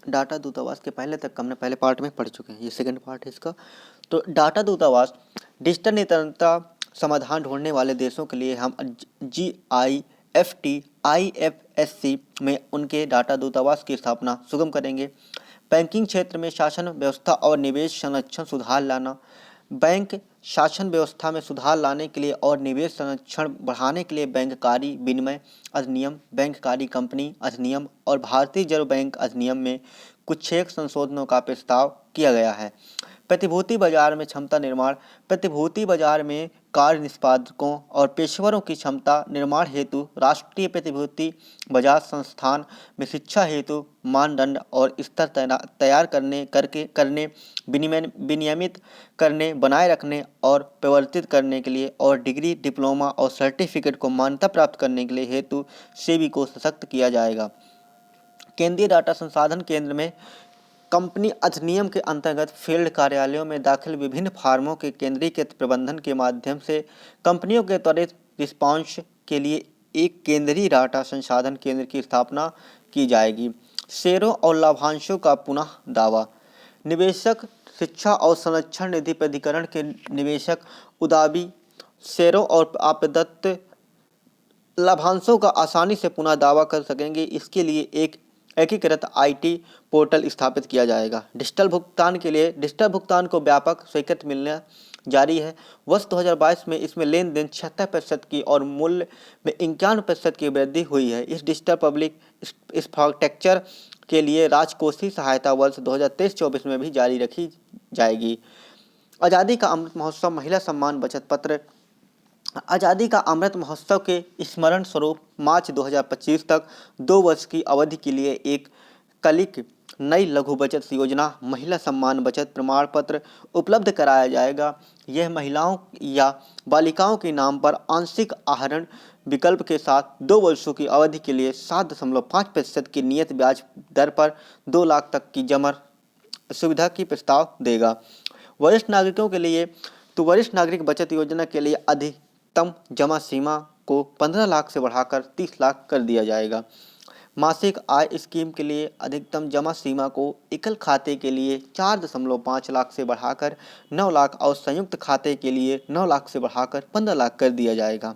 Data दूतावास के पहले तक हमने पहले पार्ट में पढ़ चुके हैं, ये सेकंड पार्ट है इसका। तो डाटा दूतावास डिजिटल निरंतरता समाधान ढूंढने वाले देशों के लिए हम GIFT IFSC में उनके डाटा दूतावास की स्थापना सुगम करेंगे। बैंकिंग क्षेत्र में शासन व्यवस्था और निवेश संरक्षण सुधार लाना। बैंक शासन व्यवस्था में सुधार लाने के लिए और निवेश संरक्षण बढ़ाने के लिए बैंककारी विनिमय अधिनियम, बैंककारी कंपनी अधिनियम और भारतीय रिजर्व बैंक अधिनियम में कुछ एक संशोधनों का प्रस्ताव किया गया है। प्रतिभूति बाजार में क्षमता निर्माण। प्रतिभूति बाजार में कार्य निष्पादकों और पेशेवरों की क्षमता निर्माण हेतु राष्ट्रीय प्रतिभूति बाजार संस्थान में शिक्षा हेतु मानदंड और स्तर तैयार करने विनियमित करने, बनाए रखने और परिवर्तित करने के लिए और डिग्री, डिप्लोमा और सर्टिफिकेट को मान्यता प्राप्त करने के लिए हेतु सेबी को सशक्त किया जाएगा। केंद्रीय डाटा संसाधन केंद्र में कंपनी अधिनियम के अंतर्गत फील्ड कार्यालयों में दाखिल विभिन्न फार्मों के केंद्रीकृत प्रबंधन के माध्यम से कंपनियों के त्वरित रिस्पॉन्स के लिए एक केंद्रीय डाटा संसाधन केंद्र की स्थापना की जाएगी। शेयरों और लाभांशों का पुनः दावा। निवेशक शिक्षा और संरक्षण निधि प्राधिकरण के निवेशक उदाबी शेयरों और आपदत्त लाभांशों का आसानी से पुनः दावा कर सकेंगे। इसके लिए एक एकीकृत IT पोर्टल स्थापित किया जाएगा। डिजिटल भुगतान के लिए डिजिटल भुगतान को व्यापक स्वीकृति मिलना जारी है। वर्ष 2022 में इसमें लेन देन 76% की और मूल्य में 51% की वृद्धि हुई है। इस डिजिटल पब्लिक इंफ्रास्ट्रक्चर के लिए राजकोषीय सहायता वर्ष 2023-24 में भी जारी रखी जाएगी। आज़ादी का अमृत महोत्सव महिला सम्मान बचत पत्र। आज़ादी का अमृत महोत्सव के स्मरण स्वरूप मार्च 2025 तक 2 वर्ष की अवधि के लिए एक कलिक नई लघु बचत योजना महिला सम्मान बचत प्रमाण पत्र उपलब्ध कराया जाएगा। यह महिलाओं या बालिकाओं के नाम पर आंशिक आहरण विकल्प के साथ 2 वर्षों की अवधि के लिए 7.5% की नियत ब्याज दर पर 2 लाख तक की जमा सुविधा की प्रस्ताव देगा। वरिष्ठ नागरिकों के लिए तो वरिष्ठ नागरिक बचत योजना के लिए अधिकतम जमा सीमा को 15 लाख से बढ़ाकर 30 लाख कर दिया जाएगा। मासिक आय स्कीम के लिए अधिकतम जमा सीमा को एकल खाते के लिए 4.5 लाख से बढ़ाकर 9 लाख और संयुक्त खाते के लिए 9 लाख से बढ़ाकर 15 लाख कर दिया जाएगा।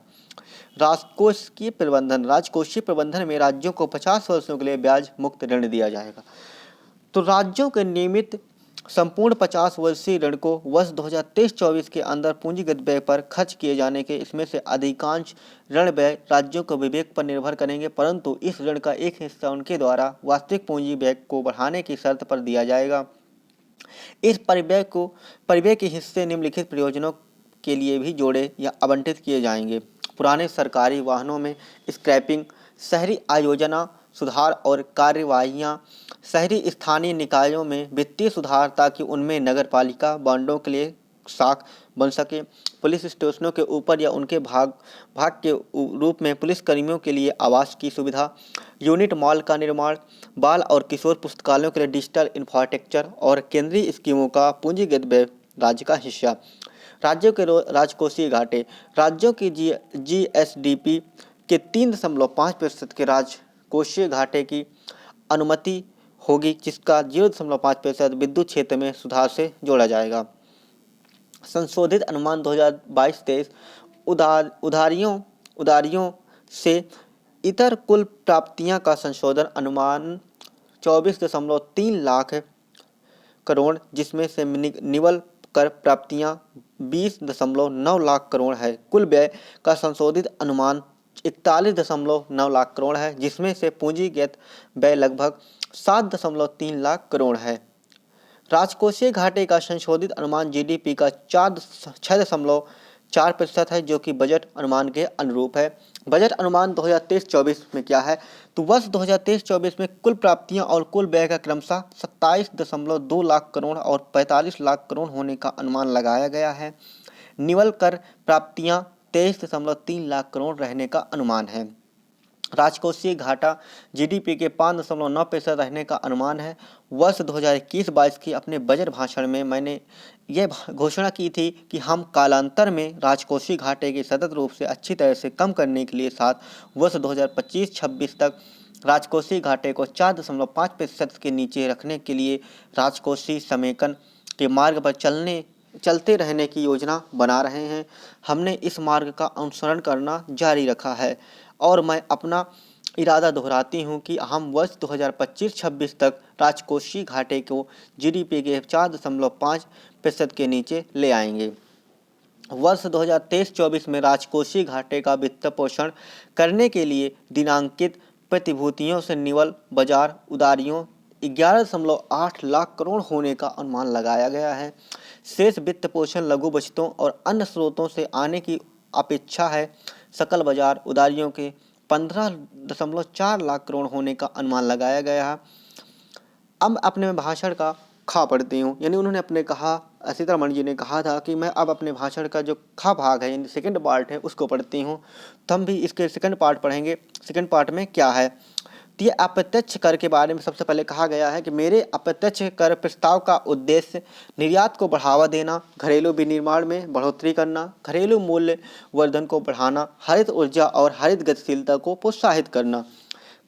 राजकोषीय प्रबंधन में राज्यों को 50 वर्षों के लिए ब्याज मुक्त ऋण दिया जाएगा। तो राज्यों के नियमित संपूर्ण 50 वर्षीय ऋण को वर्ष 2023-24 के अंदर पूंजीगत व्यय पर खर्च किए जाने के इसमें से अधिकांश ऋण व्यय राज्यों के विवेक पर निर्भर करेंगे, परंतु इस ऋण का एक हिस्सा उनके द्वारा वास्तविक पूंजी व्यय को बढ़ाने की शर्त पर दिया जाएगा। इस परिव्यय के हिस्से निम्नलिखित प्रयोजनों के लिए भी जोड़े या आवंटित किए जाएंगे। पुराने सरकारी वाहनों में स्क्रैपिंग, शहरी आयोजना सुधार और कार्यवाहियाँ, शहरी स्थानीय निकायों में वित्तीय सुधार ताकि उनमें नगरपालिका बॉन्डों के लिए साख बन सके, पुलिस स्टेशनों के ऊपर या उनके भाग के रूप में पुलिस कर्मियों के लिए आवास की सुविधा, यूनिट मॉल का निर्माण, बाल और किशोर पुस्तकालयों के लिए डिजिटल इंफ्रास्ट्रक्चर और केंद्रीय स्कीमों का पूंजीगत व्यय राज्य का हिस्सा। राज्यों के राजकोषीय घाटे। राज्यों की GSDP के 3.5% के राजकोषीय घाटे की अनुमति होगी, जिसका 0.5% विद्युत क्षेत्र में सुधार से जोड़ा जाएगा। संशोधित अनुमान 2022-23 उधारियों से इतर कुल प्राप्तियां का संशोधन अनुमान 24.3 लाख करोड़, जिसमें से निवल कर प्राप्तियां 20.9 लाख करोड़ है। कुल व्यय का संशोधित अनुमान 41.9 लाख करोड़ है, जिसमें से पूंजीगत व्यय लगभग 7.3 लाख करोड़ है। राजकोषीय घाटे का संशोधित अनुमान GDP का 6.4% है, जो कि बजट अनुमान के अनुरूप है। बजट अनुमान 2023-24 में क्या है, तो वर्ष 2023-24 में कुल प्राप्तियां और कुल व्यय का क्रमशः 27.2 लाख करोड़ और 45 लाख करोड़ होने का अनुमान लगाया गया है। निवल कर प्राप्तियां 23.3 लाख करोड़ रहने का अनुमान है। राजकोषीय घाटा GDP के 5.9% रहने का अनुमान है। वर्ष 2021-22 की अपने बजट भाषण में मैंने यह घोषणा की थी कि हम कालांतर में राजकोषीय घाटे के सतत रूप से अच्छी तरह से कम करने के लिए साथ वर्ष 2025-26 तक राजकोषीय घाटे को 4.5% के नीचे रखने के लिए राजकोषीय समेकन के मार्ग पर चलते रहने की योजना बना रहे हैं। हमने इस मार्ग का अनुसरण करना जारी रखा है और मैं अपना इरादा दोहराती हूं कि हम वर्ष 2025-26 तक राजकोषीय घाटे को जीडीपी के 4.5% के नीचे ले आएंगे। वर्ष 2023-24 में राजकोषीय घाटे का वित्त पोषण करने के लिए दिनांकित प्रतिभूतियों से निवल बाजार उधारियों 11.8 लाख करोड़ होने का अनुमान लगाया गया है। शेष वित्त पोषण लघु बचतों और अन्य स्रोतों से आने की अपेक्षा है। सकल बाजार उधारियों के 15.4 लाख करोड़ होने का अनुमान लगाया गया है। अब अपने भाषण का खा पढ़ती हूँ, यानी उन्होंने अपने कहा, सीतारमण जी ने कहा था कि मैं अब अपने भाषण का जो खा भाग है यानी सेकंड पार्ट है उसको पढ़ती हूँ। तो हम भी इसके सेकंड पार्ट पढ़ेंगे। सेकंड पार्ट में क्या है, तो ये अप्रत्यक्ष कर के बारे में सबसे पहले कहा गया है कि मेरे अप्रत्यक्ष कर प्रस्ताव का उद्देश्य निर्यात को बढ़ावा देना, घरेलू विनिर्माण में बढ़ोतरी करना, घरेलू मूल्य वर्धन को बढ़ाना, हरित ऊर्जा और हरित गतिशीलता को प्रोत्साहित करना,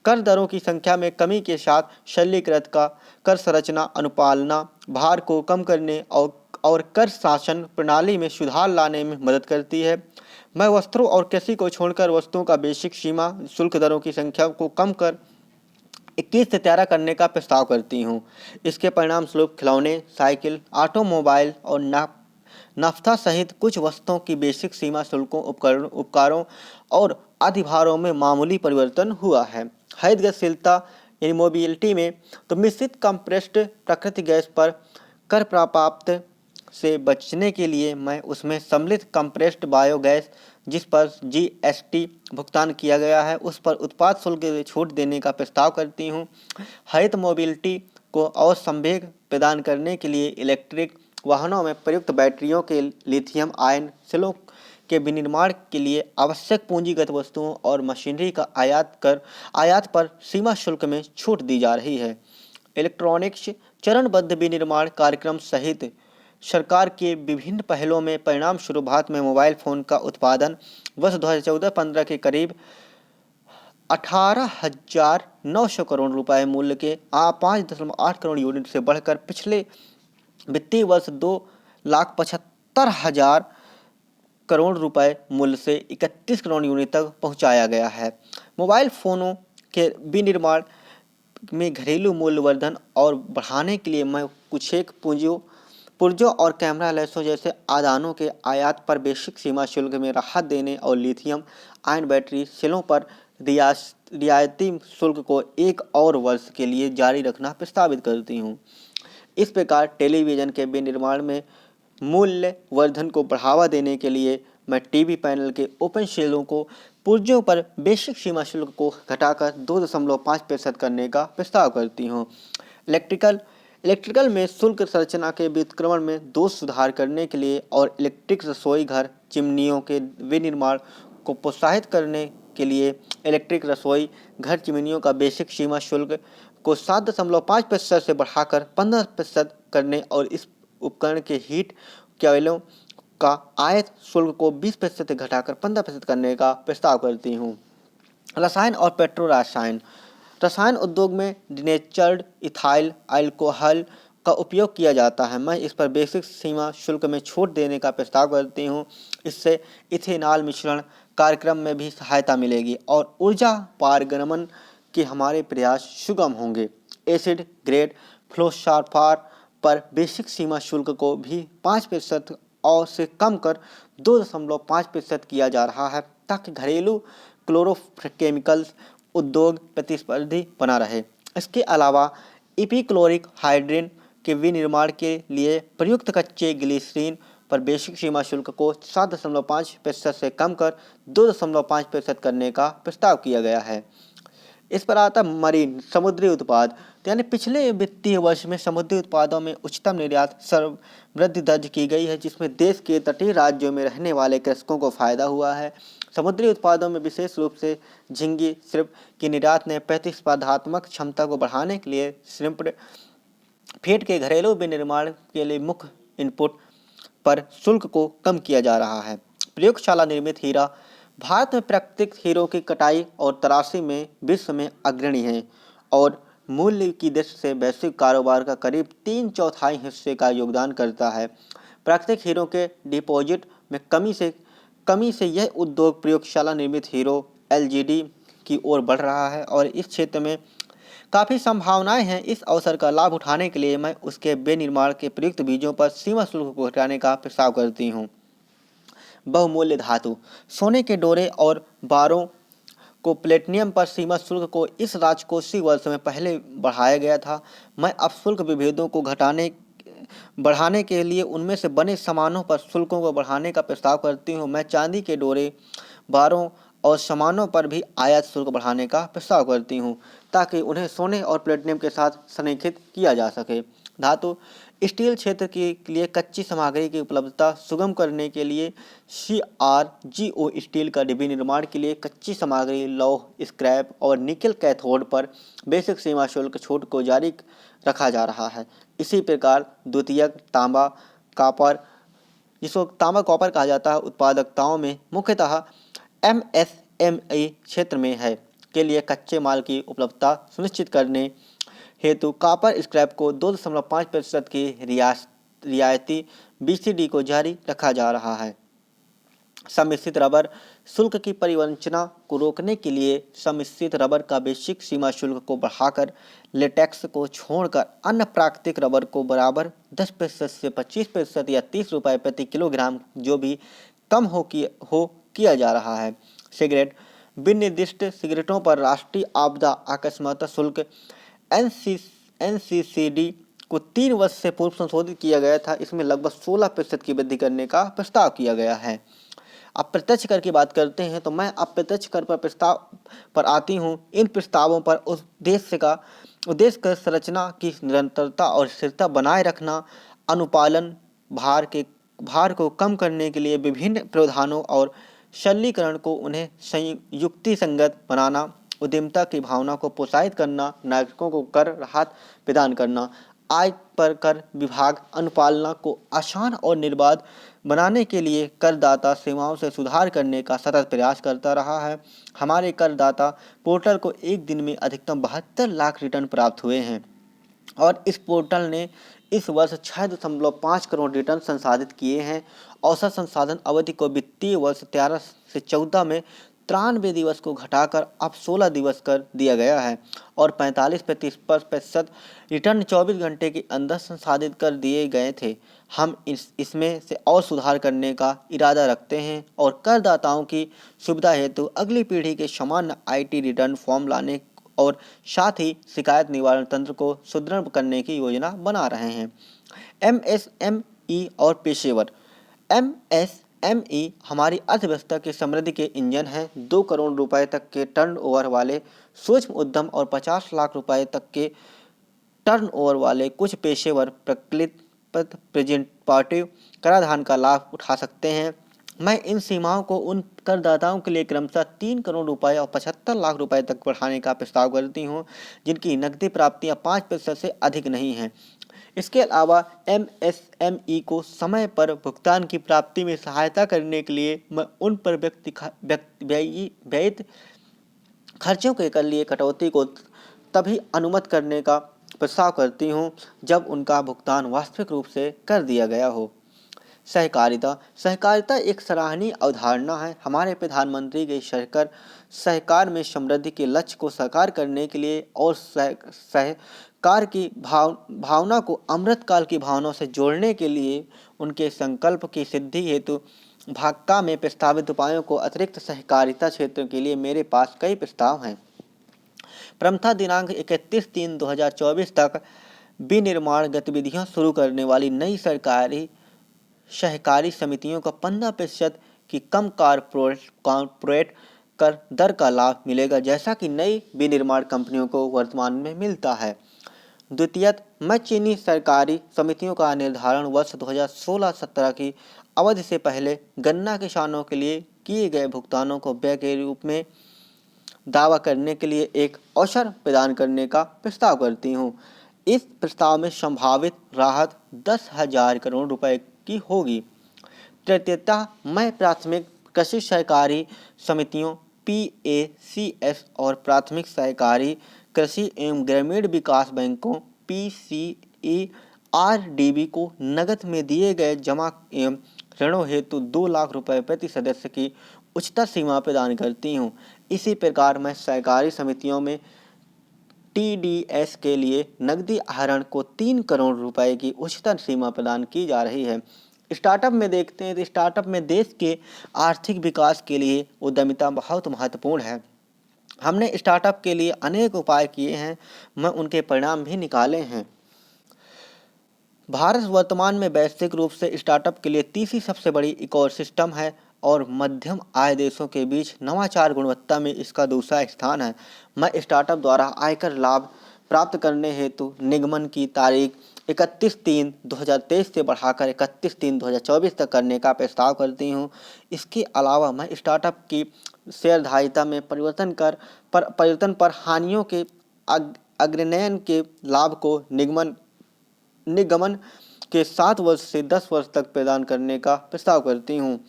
कर दरों की संख्या में कमी के साथ सरलीकृत का कर संरचना अनुपालना भार को कम करने और कर शासन प्रणाली में सुधार लाने में मदद करती है। मैं वस्त्रों और कृषि को छोड़कर वस्तुओं का बेसिक सीमा शुल्क दरों की संख्या को कम कर 21 से 13 करने का प्रस्ताव करती हूँ। इसके परिणाम स्वरूप खिलौने, साइकिल, ऑटोमोबाइल और नाफ्ता सहित कुछ वस्तुओं की बेसिक सीमा शुल्कों उपकारों और अधिभारों में मामूली परिवर्तन हुआ है। हरित गतिशीलता यानी मोबिलिटी में तो मिश्रित कंप्रेस्ड प्राकृतिक गैस पर कर प्राप्त से बचने के लिए मैं उसमें सम्मिलित कंप्रेस्ड बायोगैस जिस पर जीएसटी भुगतान किया गया है उस पर उत्पाद शुल्क छूट देने का प्रस्ताव करती हूँ। हरित मोबिलिटी को और संवेग प्रदान करने के लिए इलेक्ट्रिक वाहनों में प्रयुक्त बैटरियों के लिथियम आयन सेलों के विनिर्माण के लिए आवश्यक पूंजीगत वस्तुओं और मशीनरी का आयात पर सीमा शुल्क में छूट दी जा रही है। इलेक्ट्रॉनिक्स चरणबद्ध विनिर्माण कार्यक्रम सहित सरकार के विभिन्न पहलों में परिणाम स्वरूप भारत में मोबाइल फोन का उत्पादन वर्ष 2014-15 के करीब 18,900 करोड़ रुपए मूल्य के 5.8 करोड़ यूनिट से बढ़कर पिछले वित्तीय वर्ष 2,75,000 करोड़ रुपए मूल्य से 31 करोड़ यूनिट तक पहुंचाया गया है। मोबाइल फ़ोनों के विनिर्माण में घरेलू मूल्य वर्धन और बढ़ाने के लिए मैं कुछ एक पुर्जों और कैमरा लेंसों जैसे आदानों के आयात पर बेसिक सीमा शुल्क में राहत देने और लिथियम आयन बैटरी सेलों पर रियायती शुल्क को 1 और वर्ष के लिए जारी रखना प्रस्तावित करती हूँ। इस प्रकार टेलीविज़न के विनिर्माण में मूल्य वर्धन को बढ़ावा देने के लिए मैं टीवी पैनल के ओपन सेलों को पुर्जों पर बेसिक सीमा शुल्क को घटाकर 2.5% करने का प्रस्ताव करती हूँ। इलेक्ट्रिकल में शुल्क संरचना के व्युत्क्रमण में दोष सुधार करने के लिए और इलेक्ट्रिक रसोई घर चिमनियों के विनिर्माण को प्रोत्साहित करने के लिए इलेक्ट्रिक रसोई घर चिमनियों का बेसिक सीमा शुल्क को 7.5% से बढ़ाकर 15% करने और इस उपकरण के हीट कॉइलों का आयात शुल्क को 20% से घटाकर 15% करने का प्रस्ताव करती हूँ। रसायन और पेट्रो रसायन उद्योग में डिनेचर्ड इथाइल अल्कोहल का उपयोग किया जाता है। मैं इस पर बेसिक सीमा शुल्क में छूट देने का प्रस्ताव करती हूँ। इससे इथेनॉल मिश्रण कार्यक्रम में भी सहायता मिलेगी और ऊर्जा पारगमन के हमारे प्रयास सुगम होंगे। एसिड ग्रेड फ्लोसाल्फार पर बेसिक सीमा शुल्क को भी 5% और से कम कर 2.5% किया जा रहा है ताकि घरेलू क्लोरोकेमिकल्स उद्योग प्रतिस्पर्धी बना रहे। इसके अलावा इपीक्लोरिक हाइड्रेन के विनिर्माण के लिए प्रयुक्त कच्चे ग्लिसरीन पर बेसिक सीमा शुल्क को 7.5% से कम कर 2.5% करने का प्रस्ताव किया गया है। इस पर आता मरीन समुद्री उत्पाद, यानी पिछले वित्तीय वर्ष में समुद्री उत्पादों में उच्चतम निर्यात वृद्धि दर्ज की गई है जिसमें देश के तटीय राज्यों में रहने वाले कृषकों को फायदा हुआ है। समुद्री उत्पादों में विशेष रूप से झींगी श्रिम्प की निर्यात ने प्रतिस्पर्धात्मक क्षमता को बढ़ाने के लिए श्रिम्प फीड के घरेलू विनिर्माण के लिए मुख्य इनपुट पर शुल्क को कम किया जा रहा है। प्रयोगशाला निर्मित हीरा भारत में प्राकृतिक हीरो की कटाई और तराशी में विश्व में अग्रणी है और मूल्य की दृष्टि से वैश्विक कारोबार का करीब 3/4 हिस्से का योगदान करता है। प्राकृतिक हीरो के डिपॉजिट में कमी से यह उद्योग प्रयोगशाला निर्मित हीरो एलजीडी की ओर बढ़ रहा है और इस क्षेत्र में काफ़ी संभावनाएं हैं। इस अवसर का लाभ उठाने के लिए मैं उसके विनिर्माण के प्रयुक्त बीजों पर सीमा शुल्क को घटाने का प्रस्ताव करती हूँ। बहुमूल्य धातु सोने के डोरे और बारों को प्लेटिनियम पर सीमा शुल्क को इस राजकोषीय वर्ष में पहले बढ़ाया गया था। मैं अब शुल्क विभेदों को बढ़ाने के लिए उनमें से बने सामानों पर शुल्कों को बढ़ाने का प्रस्ताव करती हूँ। मैं चांदी के डोरे बारों और सामानों पर भी आयात शुल्क बढ़ाने का प्रस्ताव करती हूँ ताकि उन्हें सोने और प्लेटिनियम के साथ संरेखित किया जा सके। धातु स्टील क्षेत्र के लिए कच्ची सामग्री की उपलब्धता सुगम करने के लिए CRGO स्टील का विनिर्माण के लिए कच्ची सामग्री लौह स्क्रैप और निकल कैथोड पर बेसिक सीमा शुल्क छूट को जारी रखा जा रहा है। इसी प्रकार द्वितीयक तांबा कॉपर, जिसको तांबा कॉपर कहा जाता है, उत्पादकताओं में मुख्यतः MSME क्षेत्र में है के लिए कच्चे माल की उपलब्धता सुनिश्चित करने हेतु कॉपर स्क्रैप को 2.5% की रियायती BCD को जारी रखा जा रहा है। सम्मिश्रित रबर शुल्क की परिवंचना को रोकने के लिए सम्मिश्रित रबर का बेसिक सीमा शुल्क को बढ़ाकर लेटेक्स को छोड़कर अन्य प्राकृतिक रबर को बराबर 10% से 25% या 30 रुपये प्रति किलोग्राम जो भी कम किया जा रहा है। सिगरेट विनिर्दिष्ट सिगरेटों पर राष्ट्रीय आपदा अकस्मात शुल्क NCCD को 3 वर्ष से पूर्व संशोधित किया गया था। इसमें लगभग 16% की वृद्धि करने का प्रस्ताव किया गया है। अप्रत्यक्ष कर की बात करते हैं तो मैं अप्रत्यक्ष कर पर प्रस्ताव पर आती हूँ। इन प्रस्तावों पर उद्देश्य कर संरचना की निरंतरता और स्थिरता बनाए रखना, अनुपालन भार को कम करने के लिए विभिन्न प्रावधानों और सरलीकरण को उन्हें युक्तिसंगत बनाना, उद्यमिता की भावना को प्रोत्साहित करना, नागरिकों को कर राहत प्रदान करना, आय पर कर विभाग अनुपालना को आसान और निर्बाध बनाने के लिए करदाता सेवाओं से सुधार करने का सतत प्रयास करता रहा है। हमारे करदाता पोर्टल को एक दिन में अधिकतम 72 लाख रिटर्न प्राप्त हुए हैं और इस पोर्टल ने इस वर्ष 6.5 करोड़ रिटर्न संसाधित किए हैं। औसत संसाधन अवधि को वित्तीय वर्ष 13 से 14 में 93 दिवस को घटाकर अब 16 दिवस कर दिया गया है और 45% रिटर्न 24 घंटे के अंदर संसाधित कर दिए गए थे। हम इसमें से और सुधार करने का इरादा रखते हैं और करदाताओं की सुविधा हेतु अगली पीढ़ी के समान IT रिटर्न फॉर्म लाने और साथ ही शिकायत निवारण तंत्र को सुदृढ़ करने की योजना बना रहे हैं। MSME और पेशेवर MSME हमारी अर्थव्यवस्था की समृद्धि के इंजन है। 2 करोड़ रुपए तक के टर्नओवर वाले सूक्ष्म उद्यम और 50 लाख रुपए तक के टर्नओवर वाले कुछ पेशेवर प्रेजेंटेटिव कराधान का लाभ उठा सकते हैं। मैं इन सीमाओं को उन करदाताओं के लिए क्रमशः 3 करोड़ रुपए और 75 लाख रुपए तक बढ़ाने का प्रस्ताव करती हूँ जिनकी नकदी प्राप्तियाँ 5% से अधिक नहीं हैं। इसके अलावा MSME को समय पर भुगतान की प्राप्ति में सहायता करने के लिए मैं उन पर व्ययित खर्चों के लिए कटौती को तभी अनुमत करने का प्रस्ताव करती हूँ जब उनका भुगतान वास्तविक रूप से कर दिया गया हो। सहकारिता एक सराहनीय अवधारणा है। हमारे प्रधानमंत्री के सहकार में समृद्धि के लक्ष्य को साकार करने के लिए और सहकार की भावना को अमृतकाल की भावना से जोड़ने के लिए उनके संकल्प की सिद्धि हेतु भाक्का में प्रस्तावित उपायों को अतिरिक्त सहकारिता क्षेत्र के लिए मेरे पास कई प्रस्ताव हैं। प्रथम दिनांक 31/3/2024 तक विनिर्माण गतिविधियां शुरू करने वाली नई सहकारी समितियों का 15% की कम कॉर्पोरेट कर दर का लाभ मिलेगा जैसा कि नई विनिर्माण कंपनियों को वर्तमान में मिलता है। द्वितीयत, मैं चीनी सरकारी समितियों का निर्धारण वर्ष 2016-17 की अवधि से पहले गन्ना किसानों के लिए किए गए भुगतानों को व्यय के रूप में दावा करने के लिए एक अवसर प्रदान करने का प्रस्ताव करती हूँ। इस प्रस्ताव में संभावित राहत 10,000 करोड़ रुपए की होगी। तृतीयतः, मैं प्राथमिक कृषि सहकारी समितियों PACS और प्राथमिक सहकारी कृषि एवं ग्रामीण विकास बैंकों PCERDB को नकद में दिए गए जमा एवं ऋणों हेतु 2 लाख रुपए प्रति सदस्य की उच्चतम सीमा प्रदान करती हूँ। इसी प्रकार मैं सहकारी समितियों में TDS के लिए नकदी आहरण को 3 करोड़ रुपए की उच्चतम सीमा प्रदान की जा रही है। स्टार्टअप में देखते हैं तो स्टार्टअप में देश के आर्थिक विकास के लिए उद्यमिता बहुत महत्वपूर्ण है। हमने स्टार्टअप के लिए अनेक उपाय किए हैं, मैं उनके परिणाम भी निकाले हैं। भारत वर्तमान में वैश्विक रूप से स्टार्टअप के लिए तीसरी सबसे बड़ी इकोसिस्टम है और मध्यम आय देशों के बीच नवाचार गुणवत्ता में इसका दूसरा स्थान है। मैं स्टार्टअप द्वारा आयकर लाभ प्राप्त करने हेतु निगमन की तारीख 31/3/2023 से बढ़ाकर 31/3/2024 तक करने का प्रस्ताव करती हूँ। इसके अलावा मैं स्टार्टअप की शेयरधारिता में परिवर्तन पर हानियों के अग्रनयन के लाभ को निगमन के 7 वर्ष से 10 वर्ष तक प्रदान करने का प्रस्ताव करती हूँ।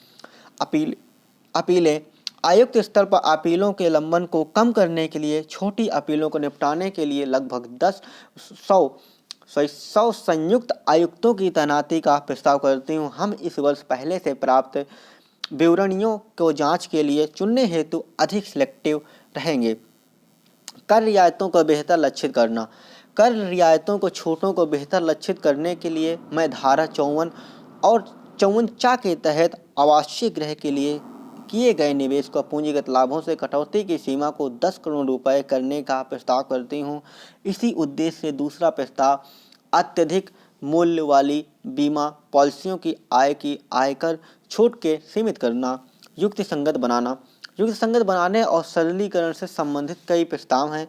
अपीलें आयुक्त स्तर पर अपीलों के लंबन को कम करने के लिए छोटी अपीलों को निपटाने के लिए लगभग 100 संयुक्त आयुक्तों की तैनाती का प्रस्ताव करती हूँ। हम इस वर्ष पहले से प्राप्त विवरणियों को जांच के लिए चुनने हेतु अधिक सिलेक्टिव रहेंगे। कर रियायतों को बेहतर लक्षित करना। कर रियायतों को छूटों को बेहतर लक्षित करने के लिए मैं धारा 54 और 54 के तहत आवासीय गृह के लिए किए गए निवेश को पूंजीगत लाभों से कटौती की सीमा को 10 करोड़ रुपए करने का प्रस्ताव करती हूँ। इसी उद्देश्य से दूसरा प्रस्ताव अत्यधिक मूल्य वाली बीमा पॉलिसियों की आयकर छूट के सीमित करना, युक्तिसंगत बनाने और सरलीकरण से संबंधित कई प्रस्ताव हैं।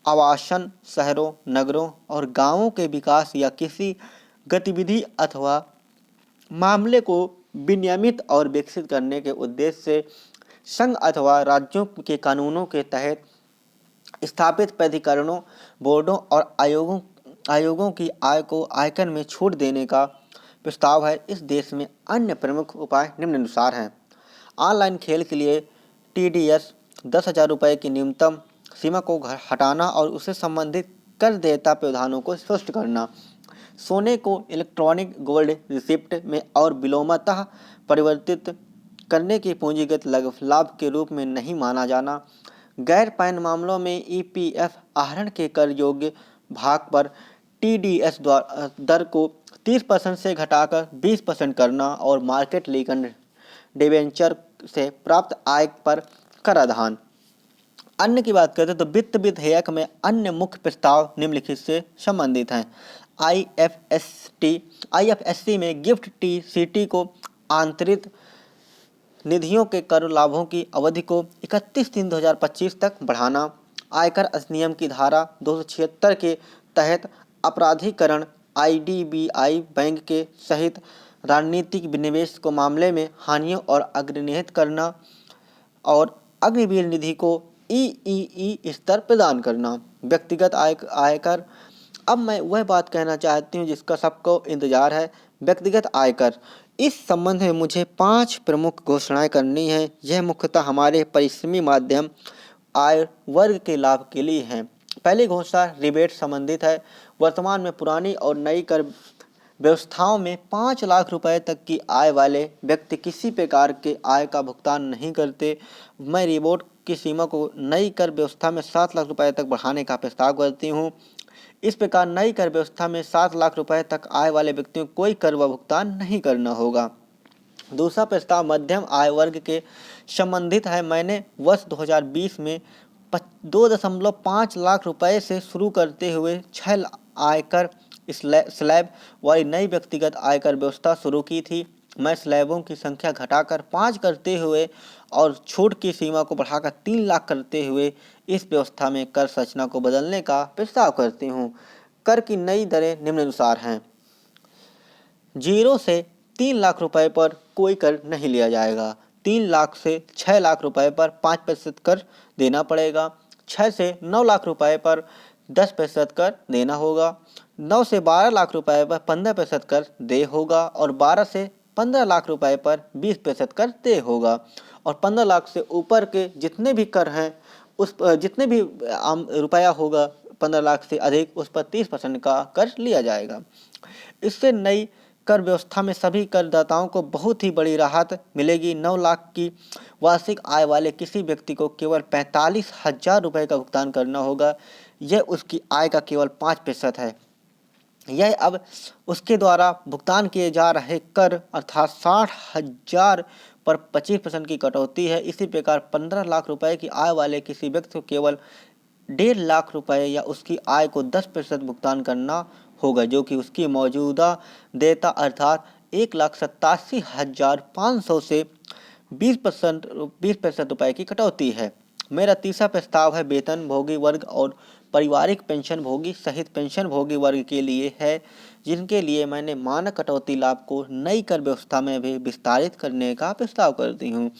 आवासन शहरों, नगरों और गांवों के विकास या किसी गतिविधि अथवा मामले को विनियमित और विकसित करने के उद्देश्य से संघ अथवा राज्यों के कानूनों के तहत स्थापित प्राधिकरणों, बोर्डों और आयोगों की आय को आयकर में छूट देने का प्रस्ताव है। इस देश में अन्य प्रमुख उपाय निम्नानुसार हैं। ऑनलाइन खेल के लिए TDS 10,000 रुपये की न्यूनतम सीमा को हटाना और उससे संबंधित कर देयता प्रावधानों को स्पष्ट करना। सोने को इलेक्ट्रॉनिक गोल्ड रिसिप्ट में और विलोमतः परिवर्तित करने के पूंजीगत लाभ के रूप में नहीं माना जाना। गैर पैन मामलों में EPF आहरण के कर योग्य भाग पर TDS दर को 30% से घटाकर 20% करना और मार्केट लीगल डिबेंचर से प्राप्त आय पर कराधान। अन्य की बात करते हैं तो वित्त विधेयक में अन्य मुख्य प्रस्ताव निम्नलिखित से संबंधित हैं। IFSC में गिफ्ट TCT को आंतरिक निधियों के कर लाभों की अवधि को 31/3/2025 तक बढ़ाना। आयकर अधिनियम की धारा 276 के तहत अपराधीकरण IDBI बैंक के सहित रणनीतिक विनिवेश को मामले में हानियों और अग्रनिहित करना और अग्निवीर निधि को EEE स्तर प्रदान करना। व्यक्तिगत आयकर। अब मैं वह बात कहना चाहती हूँ जिसका सबको इंतजार है, व्यक्तिगत आयकर। इस संबंध में मुझे 5 प्रमुख घोषणाएं करनी है। यह मुख्यतः हमारे परिश्रमी माध्यम आय वर्ग के लाभ के लिए है। पहली घोषणा रिबेट संबंधित है। वर्तमान में पुरानी और नई कर व्यवस्थाओं में 5 लाख रुपए तक की आय वाले व्यक्ति किसी प्रकार के आय का भुगतान नहीं करते। मैं रिबेट की सीमा को नई कर व्यवस्था में 7 लाख रुपए तक बढ़ाने का प्रस्ताव करती हूँ। इस प्रकार नई कर व्यवस्था में 7 लाख रुपए तक आय वाले व्यक्तियों को कोई कर व भुगतान नहीं करना होगा। दूसरा प्रस्ताव मध्यम आय वर्ग के संबंधित है। मैंने वर्ष 2020 में 2.5 लाख रुपए से शुरू करते हुए 6 आयकर स्लैब वाली नई व्यक्तिगत आयकर व्यवस्था शुरू की थी। मैं स्लैबों की संख्या घटाकर 5 करते हुए और छूट की सीमा को बढ़ाकर 3 लाख करते हुए इस व्यवस्था में कर संरचना को बदलने का प्रस्ताव करती हूँ। कर की नई दरें निम्नानुसार हैं। 0 से 3 लाख रुपए पर कोई कर नहीं लिया जाएगा। 3 लाख से 6 लाख रुपए पर 5% कर देना पड़ेगा। 6 से 9 लाख रुपए पर 10% कर देना होगा। 9 से 12 लाख रुपए पर 15% कर दे होगा और 12 से 15 लाख रुपए पर 20% कर तय होगा और 15 लाख से ऊपर के जितने भी कर हैं उस जितने भी आम रुपया होगा 15 लाख से अधिक उस पर 30% का कर लिया जाएगा। इससे नई कर व्यवस्था में सभी करदाताओं को बहुत ही बड़ी राहत मिलेगी। 9 लाख की वार्षिक आय वाले किसी व्यक्ति को केवल 45,000 रुपये का भुगतान करना होगा। यह उसकी आय का केवल 5% है। यह अब उसके द्वारा भुगतान किए जा रहे कर अर्थात 60,000 पर 25% की कटौती है। इसी प्रकार 15 लाख रुपए की आय वाले किसी व्यक्ति को केवल 1.5 लाख रुपए या उसकी आय को 10% भुगतान करना होगा, जो कि उसकी मौजूदा देयता अर्थात 1,87,500 से 20% रुपए की कटौती है। मेरा तीसरा प्रस्ताव है वेतन भोगी वर्ग और पारिवारिक पेंशन भोगी सहित पेंशन भोगी वर्ग के लिए है, जिनके लिए मैंने मानक कटौती लाभ को नई कर व्यवस्था में भी विस्तारित करने का प्रस्ताव करती हूँ।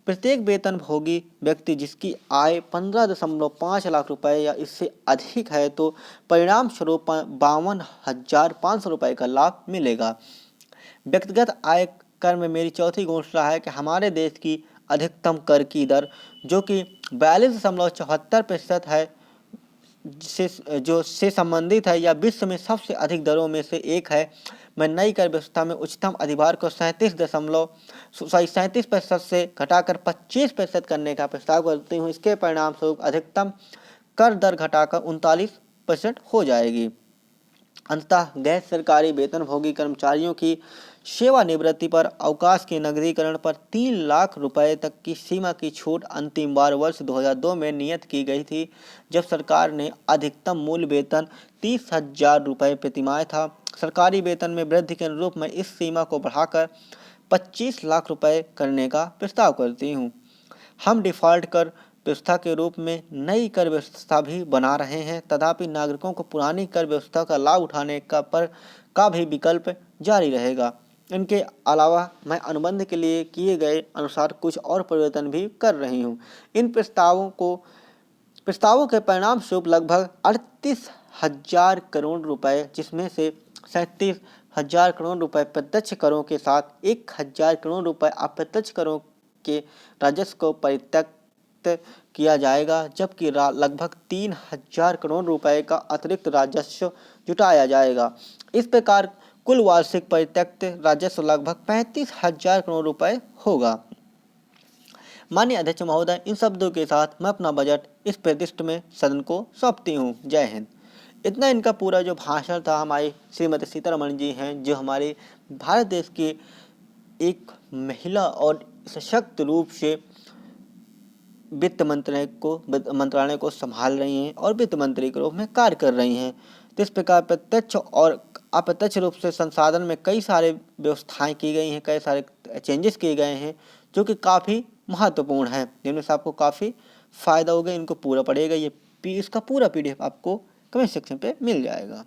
प्रत्येक वेतन भोगी व्यक्ति जिसकी आय 15.5 लाख रुपए या इससे अधिक है तो परिणाम स्वरूप 52,500 रुपये का लाभ मिलेगा। व्यक्तिगत आय कर में मेरी चौथी घोषणा है कि हमारे देश की अधिकतम कर की दर जो कि 42.74% है से संबंधित है या विश्व में सबसे अधिक दरों में से एक है। मैं नई कर व्यवस्था में उच्चतम अधिभार को 37% से घटाकर 25% करने का प्रस्ताव करती हूँ। इसके परिणाम स्वरूप अधिकतम कर दर घटाकर 39% हो जाएगी। अंततः गैर सरकारी वेतनभोगी कर्मचारियों की सेवानिवृत्ति पर अवकाश के नगदीकरण पर 3 लाख रुपए तक की सीमा की छूट अंतिम बार वर्ष 2002 में नियत की गई थी, जब सरकार ने अधिकतम मूल वेतन 30,000 रुपये प्रतिमाह था। सरकारी वेतन में वृद्धि के अनुरूप मैं इस सीमा को बढ़ाकर 25 लाख रुपए करने का प्रस्ताव करती हूँ। हम डिफ़ॉल्ट कर व्यवस्था के रूप में नई कर व्यवस्था भी बना रहे हैं, तथापि नागरिकों को पुरानी कर व्यवस्था का लाभ उठाने का भी विकल्प जारी रहेगा। इनके अलावा मैं अनुबंध के लिए किए गए अनुसार कुछ और परिवर्तन भी कर रही हूँ। इन प्रस्तावों के परिणाम स्वरूप लगभग 38,000 करोड़ रुपए, जिसमें से 37,000 करोड़ रुपए प्रत्यक्ष करों के साथ 1,000 करोड़ रुपए अप्रत्यक्ष करों के राजस्व को परित्यक्त किया जाएगा, जबकि लगभग 3,000 करोड़ रुपए का अतिरिक्त राजस्व जुटाया जाएगा। इस प्रकार कुल वार्षिक परित्यक्त राजस्व लगभग 35,000 करोड़ रुपए होगा। माननीय अध्यक्ष महोदय, इन शब्दों के साथ मैं अपना बजट इस प्रतिष्ठ में सदन को सौंपती हूँ। जय हिंद। इतना इनका पूरा जो भाषण था हमारी श्रीमती सीतारमण जी हैं, जो हमारे भारत देश की एक महिला और सशक्त रूप से वित्त मंत्रालय को संभाल रही हैं और वित्त मंत्री के रूप में कार्य कर रही हैं। तो इस प्रकार प्रत्यक्ष और अप्रत्यक्ष रूप से संसाधन में कई सारे व्यवस्थाएं की गई हैं, कई सारे चेंजेस किए गए हैं जो कि काफ़ी महत्वपूर्ण है, जिनमें से आपको काफ़ी फ़ायदा होगा। इनको पूरा पड़ेगा। इसका पूरा PDF आपको कमेंट सेक्शन पे मिल जाएगा।